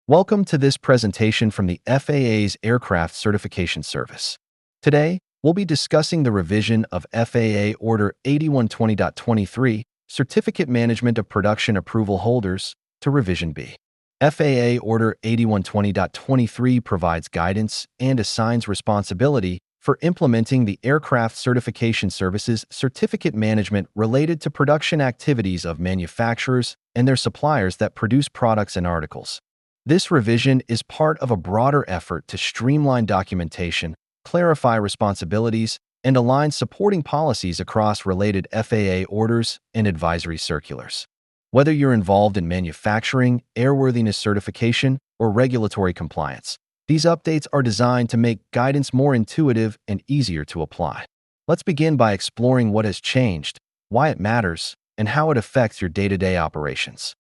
Welcome to this presentation from the FAA's Aircraft Certification Service. Today, we'll be discussing the revision of FAA Order 8120.23, Certificate Management of Production Approval Holders, to Revision B. FAA Order 8120.23 provides guidance and assigns responsibility for implementing the Aircraft Certification Service's certificate management related to production activities of manufacturers and their suppliers that produce products and articles. This revision is part of a broader effort to streamline documentation, clarify responsibilities, and align supporting policies across related FAA orders and advisory circulars. Whether you're involved in manufacturing, airworthiness certification, or regulatory compliance, these updates are designed to make guidance more intuitive and easier to apply. Let's begin by exploring what has changed, why it matters, and how it affects your day-to-day operations.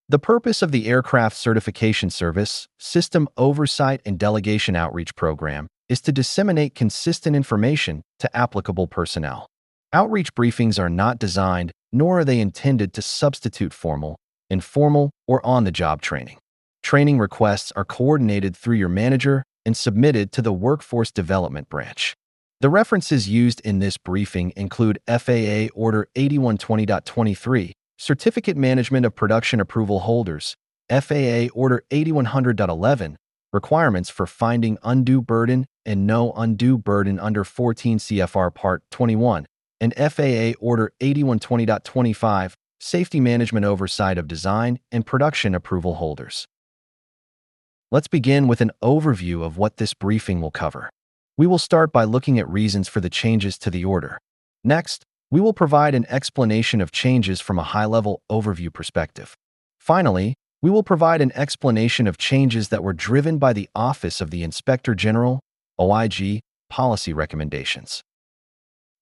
The purpose of the Aircraft Certification Service System Oversight and Delegation Outreach Program is to disseminate consistent information to applicable personnel. Outreach briefings are not designed, nor are they intended to substitute formal, informal, or on-the-job training. Training requests are coordinated through your manager and submitted to the Workforce Development Branch. The references used in this briefing include FAA Order 8120.23, Certificate Management of Production Approval Holders, FAA Order 8100.11, Requirements for Finding Undue Burden and No Undue Burden under 14 CFR Part 21, and FAA Order 8120.25, Safety Management Oversight of Design and Production Approval Holders. Let's begin with an overview of what this briefing will cover. We will start by looking at reasons for the changes to the order. Next, we will provide an explanation of changes from a high-level overview perspective. Finally, we will provide an explanation of changes that were driven by the Office of the Inspector General, OIG, policy recommendations.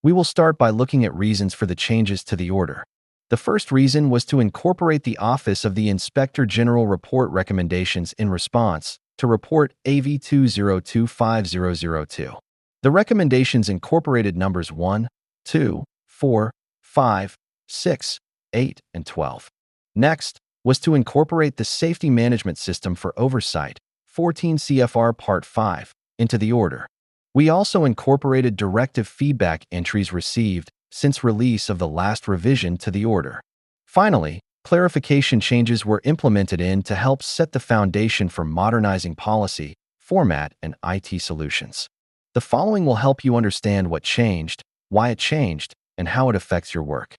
We will start by looking at reasons for the changes to the order. The first reason was to incorporate the Office of the Inspector General report recommendations in response to Report AV20250002. The recommendations incorporated numbers 1, 2, 4, 5, 6, 8, and 12. Next was to incorporate the Safety Management System for Oversight, 14 CFR Part 5, into the order. We also incorporated directive feedback entries received since release of the last revision to the order. Finally, clarification changes were implemented to help set the foundation for modernizing policy, format, and IT solutions. The following will help you understand what changed, why it changed, and how it affects your work.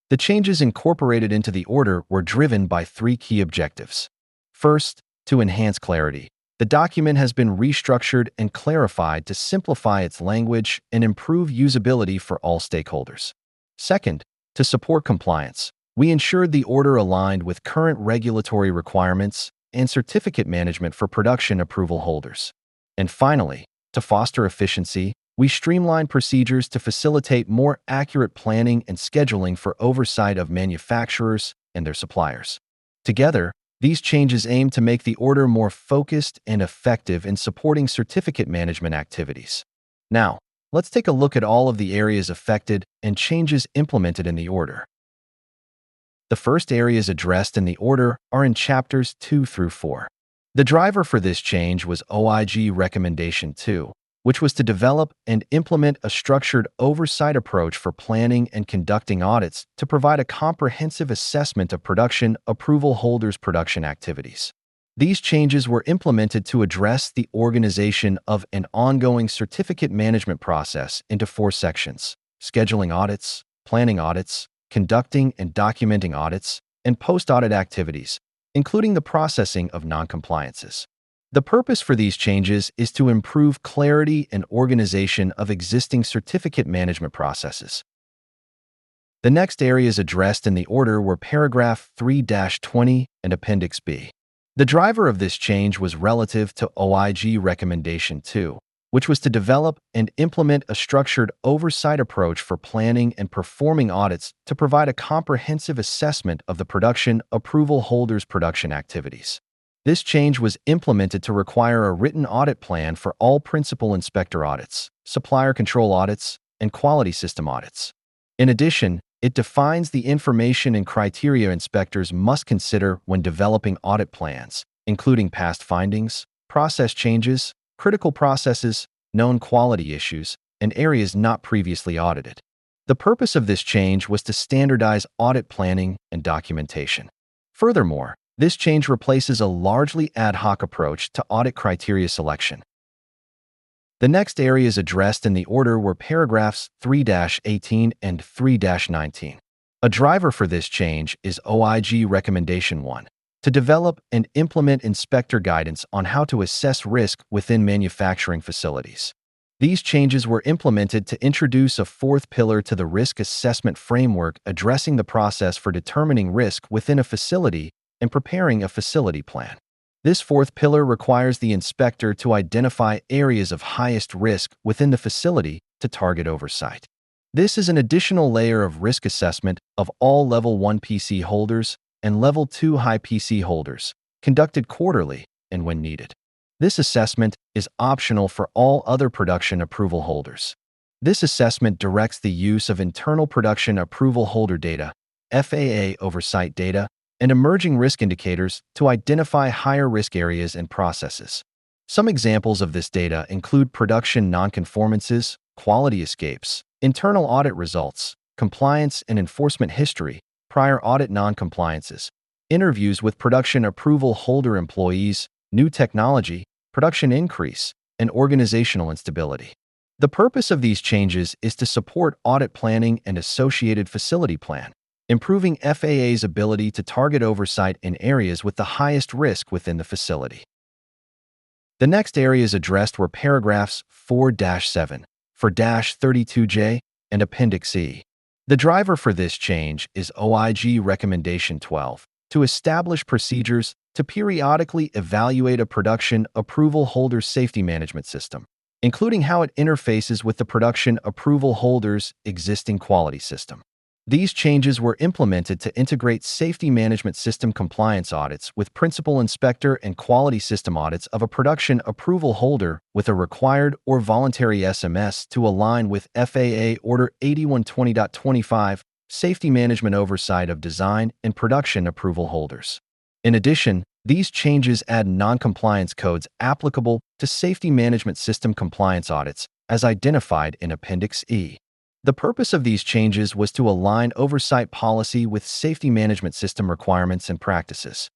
The changes incorporated into the order were driven by three key objectives. First, to enhance clarity. The document has been restructured and clarified to simplify its language and improve usability for all stakeholders. Second, to support compliance. We ensured the order aligned with current regulatory requirements and certificate management for production approval holders. And finally, to foster efficiency, we streamlined procedures to facilitate more accurate planning and scheduling for oversight of manufacturers and their suppliers. Together, these changes aim to make the order more focused and effective in supporting certificate management activities. Now, let's take a look at all of the areas affected and changes implemented in the order. The first areas addressed in the order are in chapters 2 through 4. The driver for this change was OIG Recommendation 2, which was to develop and implement a structured oversight approach for planning and conducting audits to provide a comprehensive assessment of production approval holders' production activities. These changes were implemented to address the organization of an ongoing certificate management process into 4 sections: scheduling audits, planning audits, conducting and documenting audits, and post-audit activities, including the processing of non-compliances. The purpose for these changes is to improve clarity and organization of existing certificate management processes. The next areas addressed in the order were paragraph 3-20 and Appendix B. The driver of this change was relative to OIG Recommendation 2, which was to develop and implement a structured oversight approach for planning and performing audits to provide a comprehensive assessment of the production approval holders' production activities. This change was implemented to require a written audit plan for all principal inspector audits, supplier control audits, and quality system audits. In addition, It defines the information and criteria inspectors must consider when developing audit plans, including past findings, process changes, critical processes, known quality issues, and areas not previously audited. The purpose of this change was to standardize audit planning and documentation. Furthermore, this change replaces a largely ad hoc approach to audit criteria selection. The next areas addressed in the order were paragraphs 3-18 and 3-19. A driver for this change is OIG Recommendation 1, to develop and implement inspector guidance on how to assess risk within manufacturing facilities. These changes were implemented to introduce a fourth pillar to the risk assessment framework addressing the process for determining risk within a facility and preparing a facility plan. This fourth pillar requires the inspector to identify areas of highest risk within the facility to target oversight. This is an additional layer of risk assessment of all Level 1 PC holders and Level 2 high PC holders, conducted quarterly and when needed. This assessment is optional for all other production approval holders. This assessment directs the use of internal production approval holder data, FAA oversight data, and emerging risk indicators to identify higher risk areas and processes. Some examples of this data include production nonconformances, quality escapes, internal audit results, compliance and enforcement history, prior audit noncompliances, interviews with production approval holder employees, new technology, production increase, and organizational instability. The purpose of these changes is to support audit planning and associated facility plan, improving FAA's ability to target oversight in areas with the highest risk within the facility. The next areas addressed were paragraphs 4-7 for -32J and Appendix E. The driver for this change is OIG Recommendation 12, to establish procedures to periodically evaluate a production approval holder safety management system, including how it interfaces with the production approval holder's existing quality system. These changes were implemented to integrate safety management system compliance audits with principal inspector and quality system audits of a production approval holder with a required or voluntary SMS to align with FAA Order 8120.25, Safety Management Oversight of Design and Production Approval Holders. In addition, these changes add non-compliance codes applicable to safety management system compliance audits as identified in Appendix E. The purpose of these changes was to align oversight policy with safety management system requirements and practices.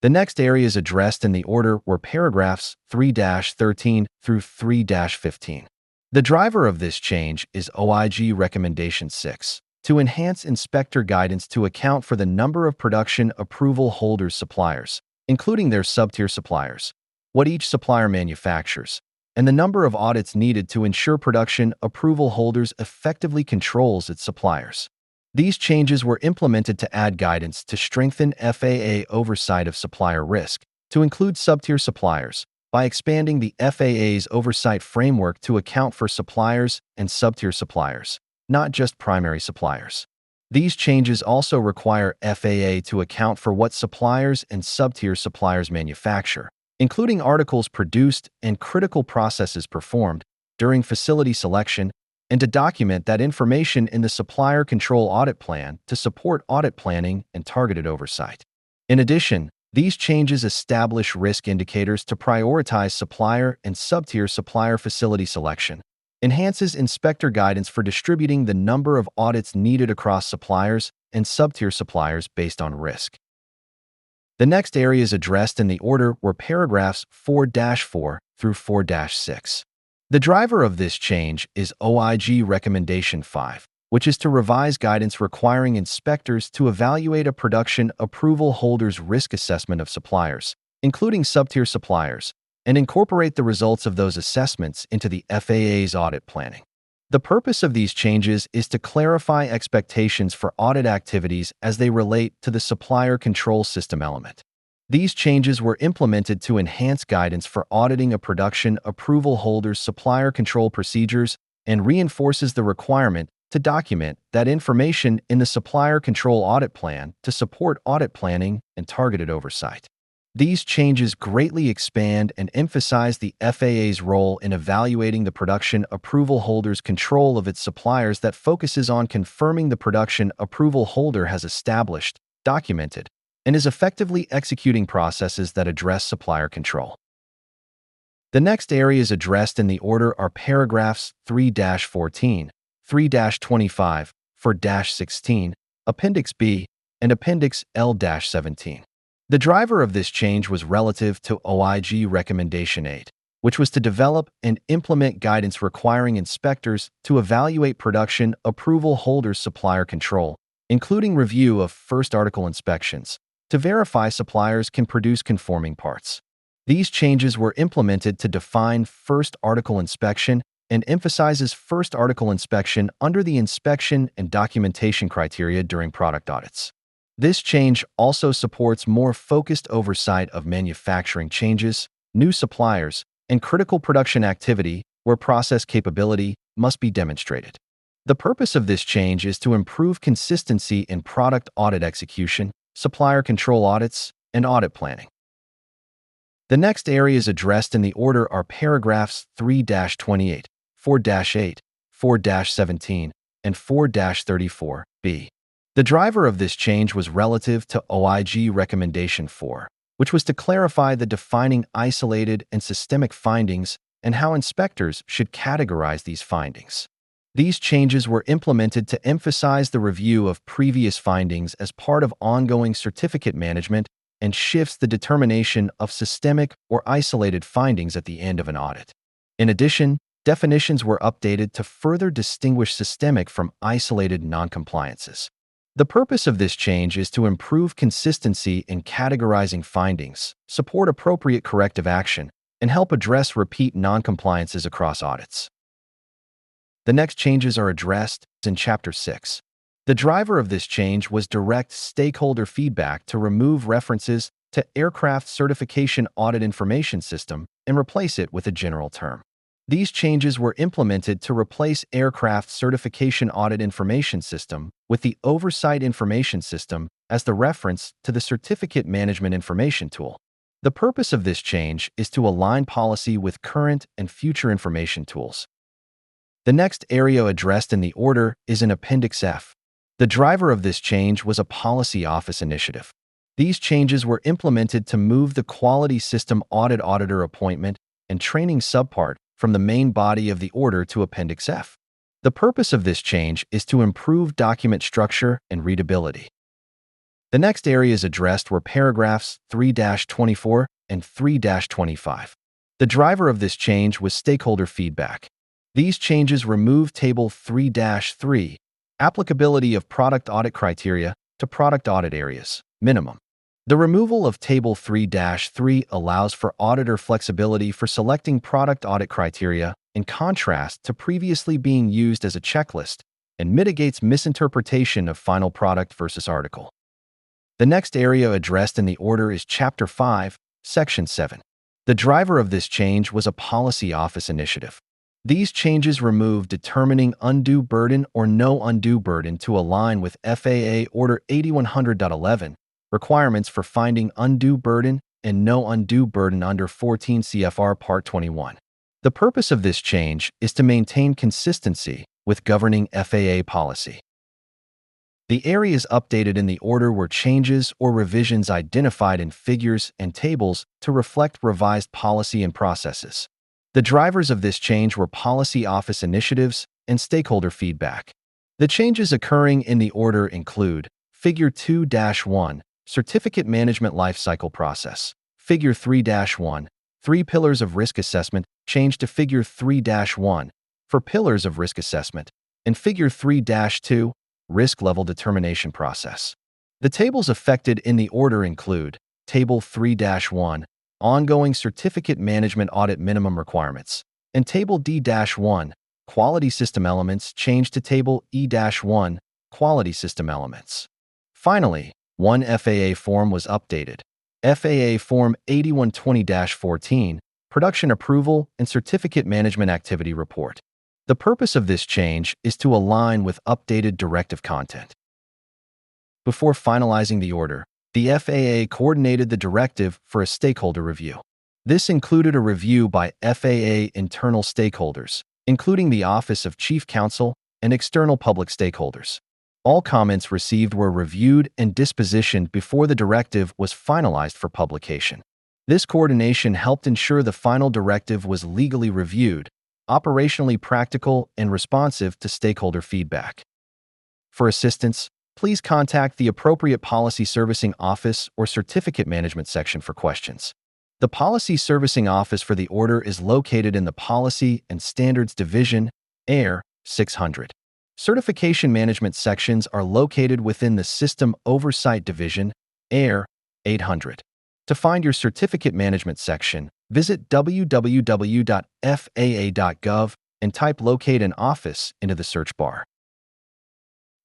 The next areas addressed in the order were paragraphs 3-13 through 3-15. The driver of this change is OIG Recommendation 6, to enhance inspector guidance to account for the number of production approval holders suppliers, including their sub-tier suppliers, what each supplier manufactures, and the number of audits needed to ensure production approval holders effectively controls its suppliers. These changes were implemented to add guidance to strengthen FAA oversight of supplier risk, to include sub-tier suppliers, by expanding the FAA's oversight framework to account for suppliers and sub-tier suppliers, not just primary suppliers. These changes also require FAA to account for what suppliers and sub-tier suppliers manufacture, including articles produced and critical processes performed during facility selection, and to document that information in the Supplier Control Audit Plan to support audit planning and targeted oversight. In addition, these changes establish risk indicators to prioritize supplier and sub-tier supplier facility selection, enhances inspector guidance for distributing the number of audits needed across suppliers and sub-tier suppliers based on risk. The next areas addressed in the order were paragraphs 4-4 through 4-6. The driver of this change is OIG Recommendation 5, which is to revise guidance requiring inspectors to evaluate a production approval holder's risk assessment of suppliers, including sub-tier suppliers, and incorporate the results of those assessments into the FAA's audit planning. The purpose of these changes is to clarify expectations for audit activities as they relate to the supplier control system element. These changes were implemented to enhance guidance for auditing a production approval holder's supplier control procedures and reinforces the requirement to document that information in the supplier control audit plan to support audit planning and targeted oversight. These changes greatly expand and emphasize the FAA's role in evaluating the production approval holder's control of its suppliers that focuses on confirming the production approval holder has established, documented, and is effectively executing processes that address supplier control. The next areas addressed in the order are paragraphs 3-14, 3-25, 4-16, Appendix B, and Appendix L-17. The driver of this change was relative to OIG Recommendation 8, which was to develop and implement guidance requiring inspectors to evaluate production approval holders' supplier control, including review of first article inspections, to verify suppliers can produce conforming parts. These changes were implemented to define first article inspection and emphasizes first article inspection under the inspection and documentation criteria during product audits. This change also supports more focused oversight of manufacturing changes, new suppliers, and critical production activity where process capability must be demonstrated. The purpose of this change is to improve consistency in product audit execution, supplier control audits, and audit planning. The next areas addressed in the order are paragraphs 3-28, 4-8, 4-17, and 4-34b. The driver of this change was relative to OIG Recommendation 4, which was to clarify the defining isolated and systemic findings and how inspectors should categorize these findings. These changes were implemented to emphasize the review of previous findings as part of ongoing certificate management and shifts the determination of systemic or isolated findings at the end of an audit. In addition, definitions were updated to further distinguish systemic from isolated noncompliances. The purpose of this change is to improve consistency in categorizing findings, support appropriate corrective action, and help address repeat noncompliances across audits. The next changes are addressed in Chapter 6. The driver of this change was direct stakeholder feedback to remove references to Aircraft Certification Audit Information System and replace it with a general term. These changes were implemented to replace Aircraft Certification Audit Information System with the Oversight Information System as the reference to the Certificate Management Information Tool. The purpose of this change is to align policy with current and future information tools. The next area addressed in the order is in Appendix F. The driver of this change was a Policy Office initiative. These changes were implemented to move the Quality System Audit Auditor Appointment and Training subpart from the main body of the order to Appendix F. The purpose of this change is to improve document structure and readability. The next areas addressed were paragraphs 3-24 and 3-25. The driver of this change was stakeholder feedback. These changes remove Table 3-3, applicability of product audit criteria to product audit areas, minimum. The removal of Table 3-3 allows for auditor flexibility for selecting product audit criteria in contrast to previously being used as a checklist and mitigates misinterpretation of final product versus article. The next area addressed in the order is Chapter 5, Section 7. The driver of this change was a Policy Office initiative. These changes remove determining undue burden or no undue burden to align with FAA Order 8100.11, requirements for finding undue burden and no undue burden under 14 CFR Part 21. The purpose of this change is to maintain consistency with governing FAA policy. The areas updated in the order were changes or revisions identified in figures and tables to reflect revised policy and processes. The drivers of this change were Policy Office initiatives and stakeholder feedback. The changes occurring in the order include Figure 2-1, Certificate Management Lifecycle Process. Figure 3-1, 3 Pillars of Risk Assessment, changed to Figure 3-1 for Pillars of Risk Assessment, and Figure 3-2, Risk Level Determination Process. The tables affected in the order include Table 3-1, Ongoing Certificate Management Audit Minimum Requirements, and Table D-1, Quality System Elements, changed to Table E-1, Quality System Elements. Finally, one FAA form was updated. FAA Form 8120-14, Production Approval and Certificate Management Activity Report. The purpose of this change is to align with updated directive content. Before finalizing the order, The FAA coordinated the directive for a stakeholder review. This included a review by FAA internal stakeholders, including the Office of Chief Counsel and external public stakeholders. All comments received were reviewed and dispositioned before the directive was finalized for publication. This coordination helped ensure the final directive was legally reviewed, operationally practical, and responsive to stakeholder feedback. For assistance, please contact the appropriate Policy Servicing Office or Certificate Management section for questions. The Policy Servicing Office for the Order is located in the Policy and Standards Division, AIR 600. Certification Management sections are located within the System Oversight Division, AIR 800. To find your Certificate Management section, visit www.faa.gov and type Locate an Office into the search bar.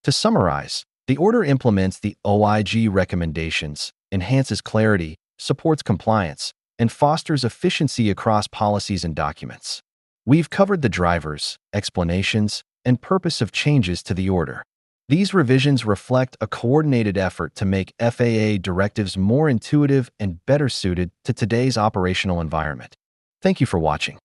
To summarize, the Order implements the OIG recommendations, enhances clarity, supports compliance, and fosters efficiency across policies and documents. We've covered the drivers, explanations, and purpose of changes to the Order. These revisions reflect a coordinated effort to make FAA directives more intuitive and better suited to today's operational environment. Thank you for watching.